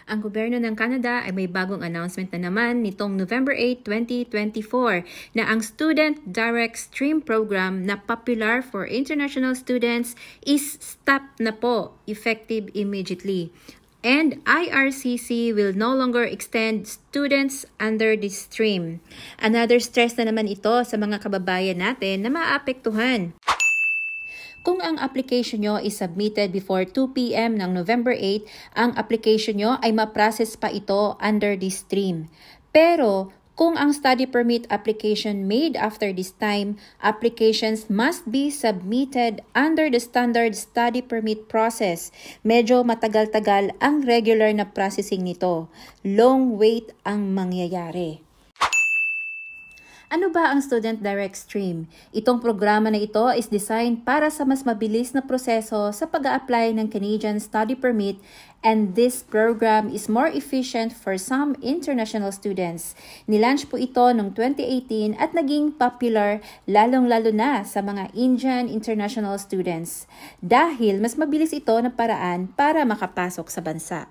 Ang gobyerno ng Canada ay may bagong announcement na naman nitong November 8, 2024 na ang Student Direct Stream Program na popular for international students is stopped na po, effective immediately. And IRCC will no longer extend students under this stream. Another stress na naman ito sa mga kababayan natin na maapektuhan. Kung ang application nyo is submitted before 2 p.m. ng November 8, ang application nyo ay ma-process pa ito under this stream. Pero kung ang study permit application made after this time, applications must be submitted under the standard study permit process. Medyo matagal-tagal ang regular na processing nito. Long wait ang mangyayari. Ano ba ang Student Direct Stream? Itong programa na ito is designed para sa mas mabilis na proseso sa pag-a-apply ng Canadian Study Permit, and this program is more efficient for some international students. Nilaunch po ito noong 2018 at naging popular lalong-lalo na sa mga Indian international students dahil mas mabilis ito na paraan para makapasok sa bansa.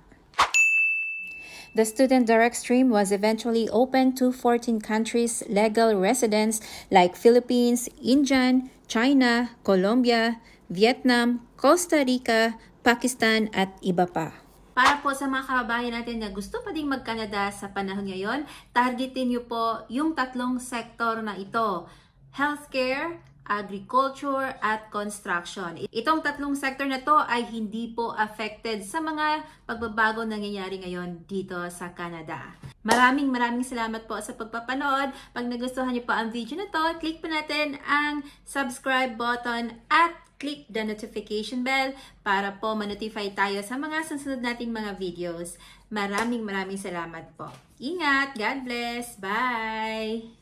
The Student Direct Stream was eventually opened to 14 countries' legal residents like Philippines, India, China, Colombia, Vietnam, Costa Rica, Pakistan at iba pa. Para po sa mga kababayan natin na gusto pa ding mag-Canada sa panahon ngayon, targetin niyo po yung tatlong sektor na ito: healthcare, agriculture, at construction. Itong tatlong sector na to ay hindi po affected sa mga pagbabago nangyayari ngayon dito sa Canada. Maraming salamat po sa pagpapanood. Pag nagustuhan niyo po ang video na to, click po natin ang subscribe button at click the notification bell para po ma-notify tayo sa mga susunod nating mga videos. Maraming salamat po. Ingat! God bless! Bye!